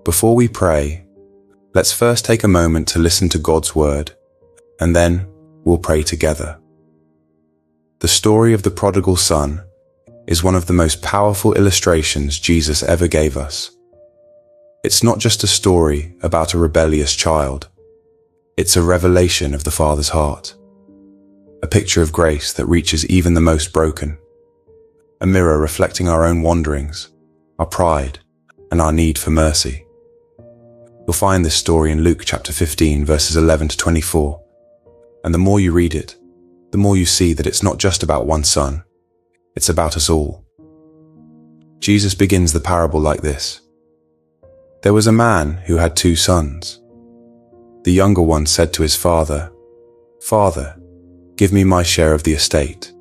Before we pray, let's first take a moment to listen to God's word, and then we'll pray together. The story of the prodigal son is one of the most powerful illustrations Jesus ever gave us. It's not just a story about a rebellious child. It's a revelation of the Father's heart. A picture of grace that reaches even the most broken. A mirror reflecting our own wanderings, our pride, and our need for mercy. You'll find this story in Luke chapter 15, verses 11 to 24. And the more you read it, the more you see that it's not just about one son. It's about us all. Jesus begins the parable like this. There was a man who had 2 sons. The younger one said to his father, "Father, give me my share of the estate."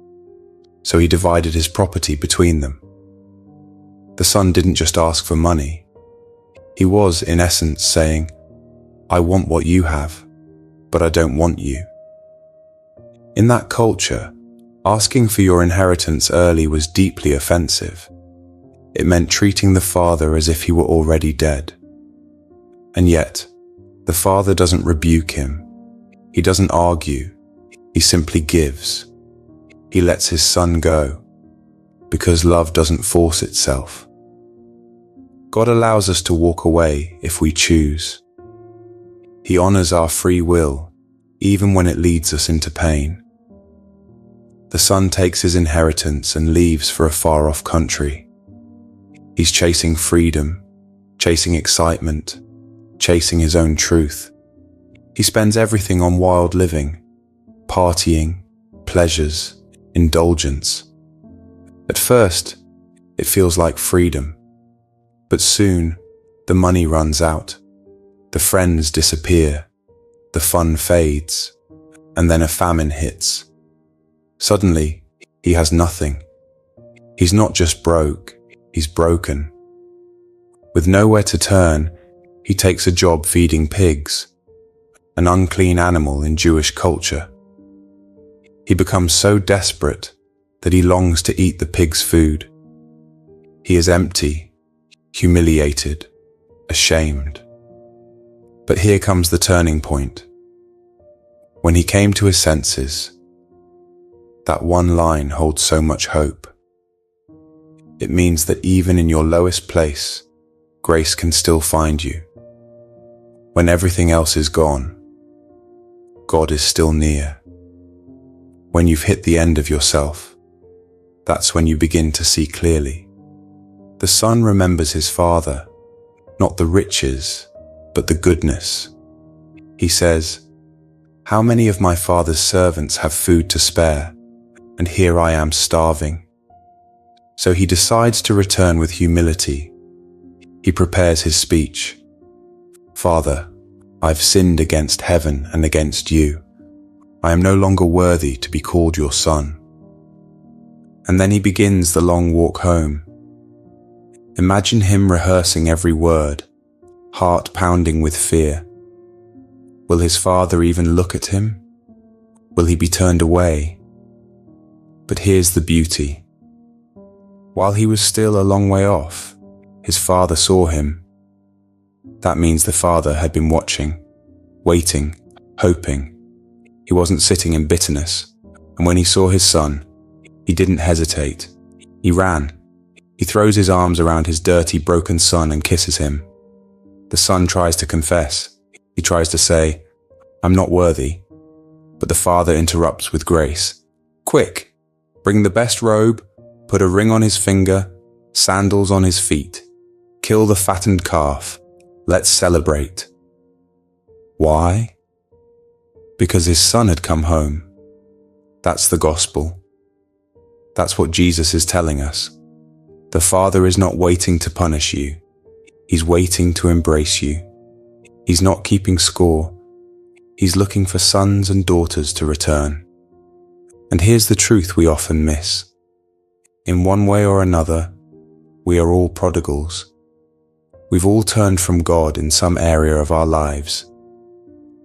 So he divided his property between them. The son didn't just ask for money. He was, in essence, saying, "I want what you have, but I don't want you." In that culture, asking for your inheritance early was deeply offensive. It meant treating the father as if he were already dead. And yet, the father doesn't rebuke him. He doesn't argue. He simply gives. He lets his son go, because love doesn't force itself. God allows us to walk away if we choose. He honors our free will, even when it leads us into pain. The son takes his inheritance and leaves for a far-off country. He's chasing freedom, chasing excitement, chasing his own truth. He spends everything on wild living, partying, pleasures, indulgence. At first, it feels like freedom, but soon the money runs out, the friends disappear, the fun fades, and then a famine hits. Suddenly, he has nothing. He's not just broke, he's broken. With nowhere to turn, he takes a job feeding pigs, an unclean animal in Jewish culture. He becomes so desperate that he longs to eat the pig's food. He is empty, humiliated, ashamed. But here comes the turning point. When he came to his senses, that one line holds so much hope. It means that even in your lowest place, grace can still find you. When everything else is gone, God is still near. When you've hit the end of yourself, that's when you begin to see clearly. The son remembers his father, not the riches, but the goodness. He says, "How many of my father's servants have food to spare? And here I am starving." So he decides to return with humility. He prepares his speech. "Father, I've sinned against heaven and against you. I am no longer worthy to be called your son." And then he begins the long walk home. Imagine him rehearsing every word, heart pounding with fear. Will his father even look at him? Will he be turned away? But here's the beauty. While he was still a long way off, his father saw him. That means the father had been watching, waiting, hoping. He wasn't sitting in bitterness, and when he saw his son, he didn't hesitate. He ran. He throws his arms around his dirty, broken son and kisses him. The son tries to confess. He tries to say, "I'm not worthy." But the father interrupts with grace. "Quick! Bring the best robe, put a ring on his finger, sandals on his feet. Kill the fattened calf. Let's celebrate." Why? Because his son had come home. That's the gospel. That's what Jesus is telling us. The Father is not waiting to punish you. He's waiting to embrace you. He's not keeping score. He's looking for sons and daughters to return. And here's the truth we often miss. In one way or another, we are all prodigals. We've all turned from God in some area of our lives.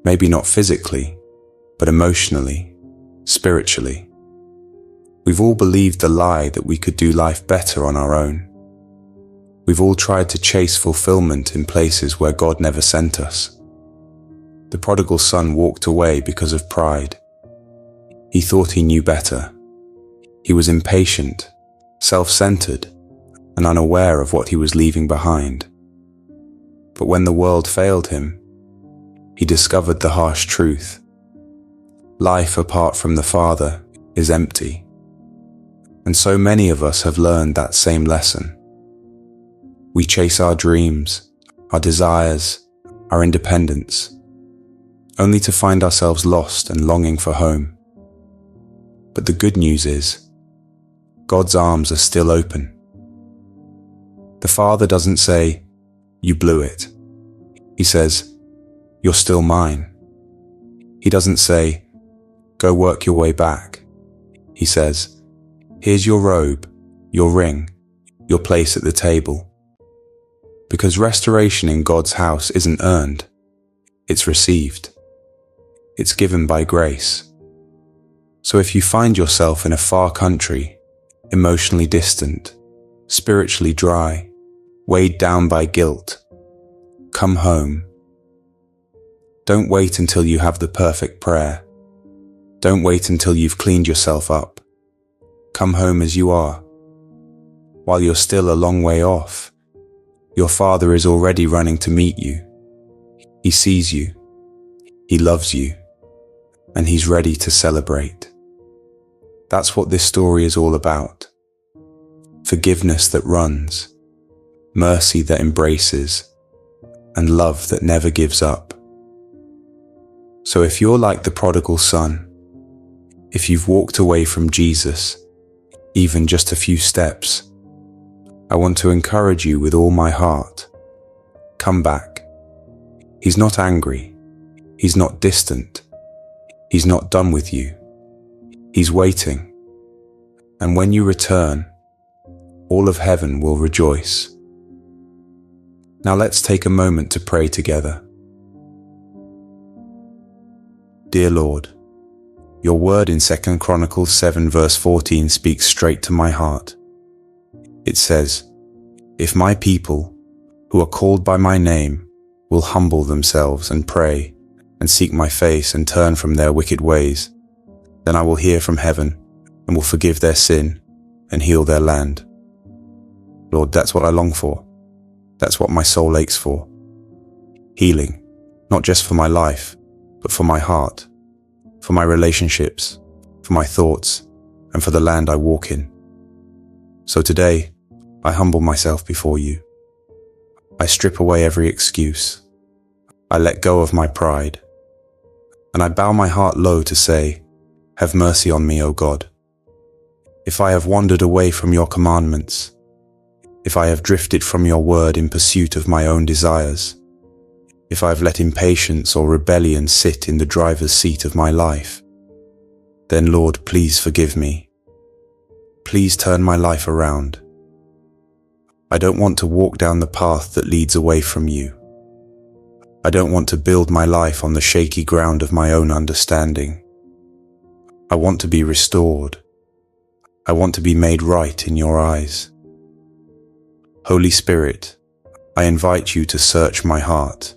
Maybe not physically, but emotionally, spiritually. We've all believed the lie that we could do life better on our own. We've all tried to chase fulfillment in places where God never sent us. The prodigal son walked away because of pride. He thought he knew better. He was impatient, self-centered, and unaware of what he was leaving behind. But when the world failed him, he discovered the harsh truth. Life apart from the Father is empty. And so many of us have learned that same lesson. We chase our dreams, our desires, our independence, only to find ourselves lost and longing for home. But the good news is, God's arms are still open. The Father doesn't say, "You blew it." He says, "You're still mine." He doesn't say, "Go work your way back." He says, "Here's your robe, your ring, your place at the table." Because restoration in God's house isn't earned, it's received. It's given by grace. So if you find yourself in a far country, emotionally distant, spiritually dry, weighed down by guilt, come home. Don't wait until you have the perfect prayer. Don't wait until you've cleaned yourself up. Come home as you are. While you're still a long way off, your Father is already running to meet you. He sees you. He loves you. And He's ready to celebrate. That's what this story is all about. Forgiveness that runs, mercy that embraces, and love that never gives up. So if you're like the prodigal son, if you've walked away from Jesus, even just a few steps, I want to encourage you with all my heart. Come back. He's not angry. He's not distant. He's not done with you. He's waiting. And when you return, all of heaven will rejoice. Now let's take a moment to pray together. Dear Lord, your word in 2 Chronicles 7 verse 14 speaks straight to my heart. It says, "If my people, who are called by my name, will humble themselves and pray and seek my face and turn from their wicked ways, then I will hear from heaven and will forgive their sin and heal their land." Lord, that's what I long for. That's what my soul aches for. Healing, not just for my life, but for my heart, for my relationships, for my thoughts, and for the land I walk in. So today, I humble myself before you. I strip away every excuse. I let go of my pride. And I bow my heart low to say, "Have mercy on me, O God. If I have wandered away from your commandments, if I have drifted from your word in pursuit of my own desires, if I have let impatience or rebellion sit in the driver's seat of my life, then Lord, please forgive me. Please turn my life around. I don't want to walk down the path that leads away from you. I don't want to build my life on the shaky ground of my own understanding. I want to be restored. I want to be made right in your eyes. Holy Spirit, I invite you to search my heart.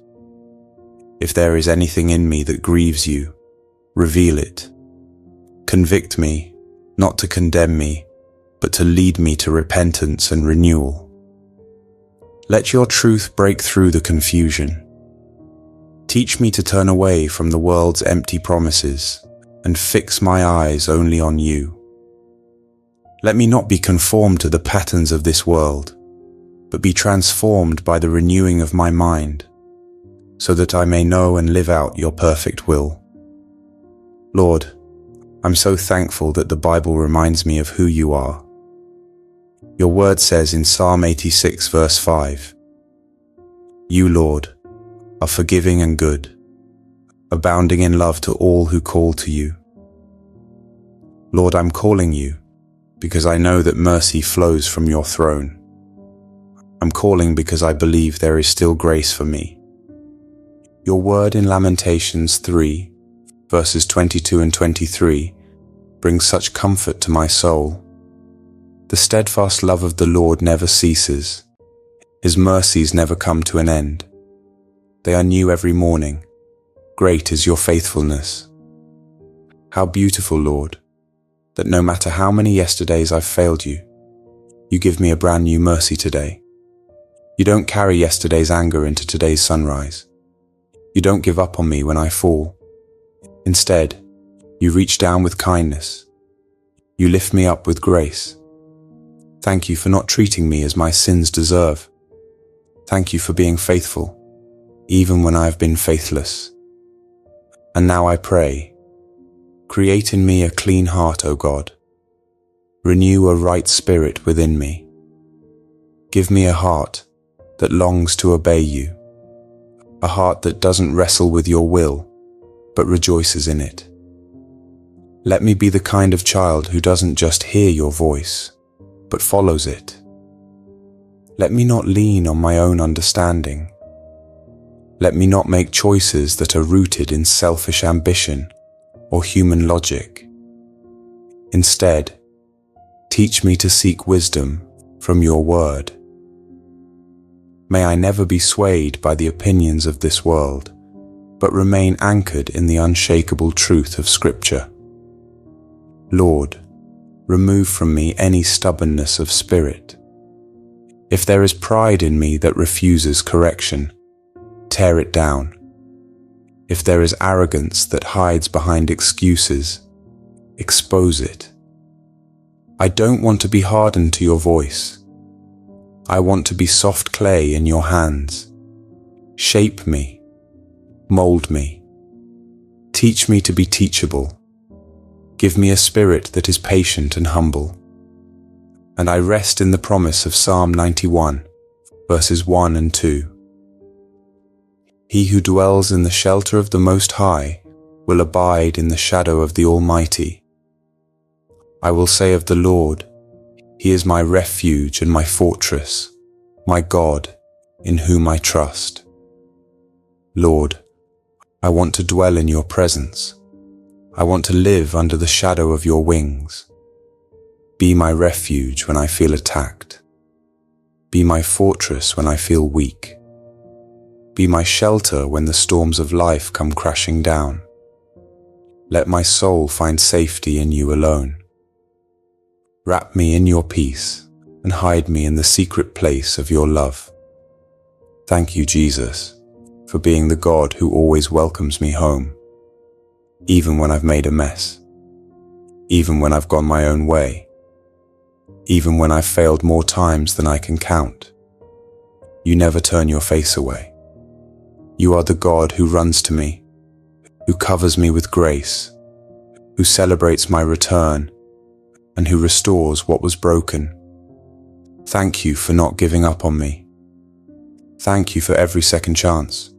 If there is anything in me that grieves you, reveal it. Convict me, not to condemn me, but to lead me to repentance and renewal. Let your truth break through the confusion. Teach me to turn away from the world's empty promises and fix my eyes only on you. Let me not be conformed to the patterns of this world, but be transformed by the renewing of my mind, so that I may know and live out your perfect will. Lord, I'm so thankful that the Bible reminds me of who you are. Your word says in Psalm 86 verse 5, "You, Lord, are forgiving and good, abounding in love to all who call to you." Lord, I'm calling you because I know that mercy flows from your throne. I'm calling because I believe there is still grace for me. Your word in Lamentations 3, verses 22 and 23, brings such comfort to my soul. The steadfast love of the Lord never ceases. His mercies never come to an end. They are new every morning. Great is your faithfulness. How beautiful, Lord, that no matter how many yesterdays I've failed you, you give me a brand new mercy today. You don't carry yesterday's anger into today's sunrise. You don't give up on me when I fall. Instead, you reach down with kindness. You lift me up with grace. Thank you for not treating me as my sins deserve. Thank you for being faithful, even when I have been faithless. And now I pray, create in me a clean heart, O God. Renew a right spirit within me. Give me a heart that longs to obey you, a heart that doesn't wrestle with your will, but rejoices in it. Let me be the kind of child who doesn't just hear your voice, but follows it. Let me not lean on my own understanding. Let me not make choices that are rooted in selfish ambition or human logic. Instead, teach me to seek wisdom from your word. May I never be swayed by the opinions of this world, but remain anchored in the unshakable truth of Scripture. Lord, remove from me any stubbornness of spirit. If there is pride in me that refuses correction, tear it down. If there is arrogance that hides behind excuses, expose it. I don't want to be hardened to your voice. I want to be soft clay in your hands. Shape me, mold me. Teach me to be teachable. Give me a spirit that is patient and humble. And I rest in the promise of Psalm 91, verses 1 and 2. He who dwells in the shelter of the Most High will abide in the shadow of the Almighty. I will say of the Lord, He is my refuge and my fortress, my God, in whom I trust. Lord, I want to dwell in your presence. I want to live under the shadow of your wings. Be my refuge when I feel attacked. Be my fortress when I feel weak. Be my shelter when the storms of life come crashing down. Let my soul find safety in you alone. Wrap me in your peace and hide me in the secret place of your love. Thank you, Jesus, for being the God who always welcomes me home, even when I've made a mess, even when I've gone my own way, even when I've failed more times than I can count. You never turn your face away. You are the God who runs to me, who covers me with grace, who celebrates my return, and who restores what was broken. Thank you for not giving up on me. Thank you for every second chance.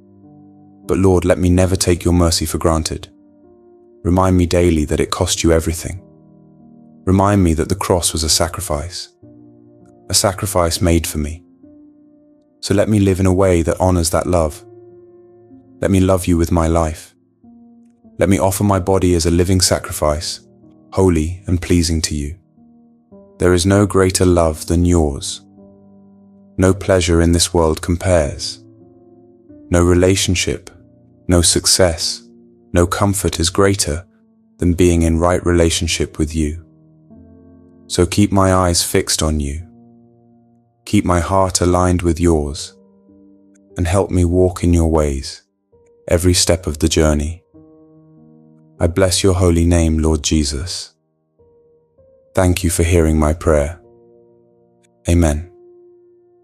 But Lord, let me never take your mercy for granted. Remind me daily that it cost you everything. Remind me that the cross was a sacrifice made for me. So let me live in a way that honors that love. Let me love you with my life. Let me offer my body as a living sacrifice, holy and pleasing to you. There is no greater love than yours. No pleasure in this world compares. No relationship, no success, no comfort is greater than being in right relationship with you. So keep my eyes fixed on you. Keep my heart aligned with yours, and help me walk in your ways every step of the journey. I bless your holy name, Lord Jesus. Thank you for hearing my prayer. Amen.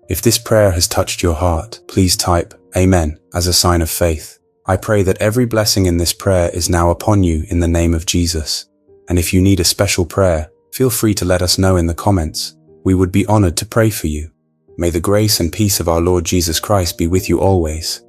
If this prayer has touched your heart, please type Amen as a sign of faith. I pray that every blessing in this prayer is now upon you in the name of Jesus. And if you need a special prayer, feel free to let us know in the comments. We would be honored to pray for you. May the grace and peace of our Lord Jesus Christ be with you always.